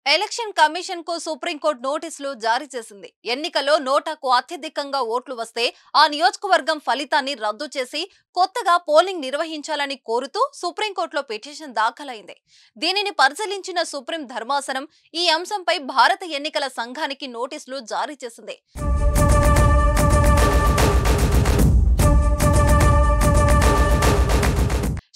Election commission కు supreme court నోటీసులు జారీ చేసింది. ఎన్నికల్లో నోటాకు అత్యధికంగా ఓట్లు వస్తే ఆ నియోజకవర్గం ఫలితాన్ని రద్దు చేసి కొత్తగా పోలింగ్ నిర్వహించాలని కోరుతూ సుప్రీంకోర్టులో పిటిషన్ దాఖలైంది. దీనిని పరిశీలించిన సుప్రీం ధర్మాసనం ఈ అంశంపై భారత ఎన్నికల సంఘానికి నోటీసులు జారీ చేసింది.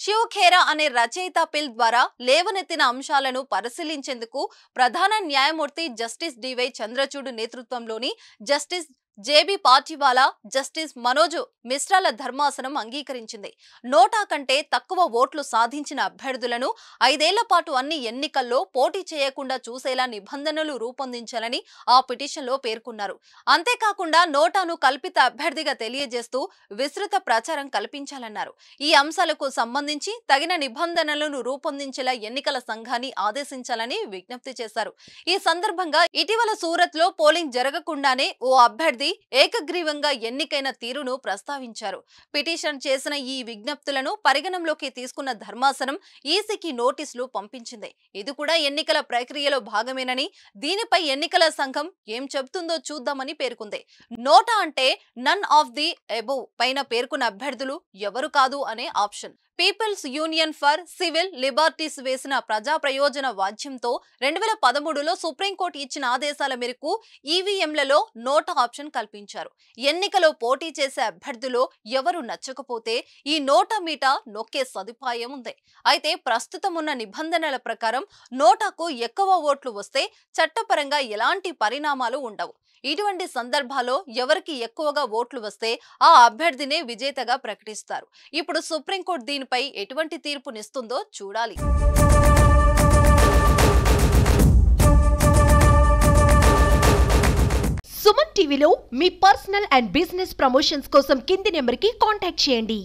శివ్ ఖేరా అనే రచయిత పిల్ ద్వారా లేవనెత్తిన అంశాలను పరిశీలించేందుకు ప్రధాన న్యాయమూర్తి జస్టిస్ డివై చంద్రచూడ్ నేతృత్వంలోని justice JB Pardiwala, justice Manoj మిశ్రాల ధర్మాసనం అంగీకరించింది. నోటా కంటే తక్కువ ఓట్లు సాధించిన అభ్యర్థులను 5 ఏళ్ల పాటు అన్ని ఎన్నికల్లో పోటీ చేయకుండా చూసేలా నిబంధనలు రూపొందించాలని ఆ పిటిషన్లో పేర్కొన్నారు. అంతేకాకుండా నోటాను కల్పిత అభ్యర్థిగా తెలియజేస్తూ విస్తృత ప్రచారం కల్పించాలన్నారు. ఈ అంశాలకు సంబంధించి తగిన నిబంధనలను రూపొందించేలా ఎన్నికల సంఘాన్ని ఆదేశించాలని విజ్ఞప్తి చేశారు. ఈ సందర్భంగా ఇటీవల సూరత్ లో పోలింగ్ జరగకుండానే ఓ అభ్యర్థి ఏకగ్రీవంగా ఎన్నికైన తీరును ప్రస్తావించారు. పిటిషన్ చేసిన ఈ విజ్ఞప్తులను పరిగణంలోకి తీసుకున్న ధర్మాసనం ఈసీకి నోటీసులు పంపించింది. ఇది కూడా ఎన్నికల ప్రక్రియలో భాగమేనని, దీనిపై ఎన్నికల సంఘం ఏం చెబుతుందో చూద్దామని పేర్కొంది. నోటా అంటే నన్ ఆఫ్ ది అబోవ్ పైన పేర్కొన్న అభ్యర్థులు ఎవరు కాదు అనే option. People's union for civil liberties వేసిన ప్రజా ప్రయోజన వాద్యంతో 2013లో సుప్రీంకోర్టు ఇచ్చిన ఆదేశాల మేరకు ఈవీఎంలలో నోటా ఆప్షన్ కల్పించారు. ఎన్నికలో పోటీ చేసే అభ్యర్థులు ఎవరు నచ్చకపోతే ఈ నోటా మీట నొక్కే సదుపాయం ఉంది. అయితే ప్రస్తుతం ఉన్న నిబంధనల ప్రకారం నోటాకు ఎక్కువ ఓట్లు వస్తే చట్టపరంగా ఎలాంటి పరిణామాలు ఉండవు. ఇటువంటి సందర్భాల్లో ఎవరికి ఎక్కువగా ఓట్లు వస్తే ఆ అభ్యర్థినే విజేతగా ప్రకటిస్తారు. ఇప్పుడు సుప్రీంకోర్టు దీనిపై ఎటువంటి తీర్పునిస్తుందో చూడాలి. సుమన్ టీవీలో మీ పర్సనల్ అండ్ బిజినెస్ ప్రమోషన్స్ కోసం కింది నెంబర్కి కాంటాక్ట్ చేయండి.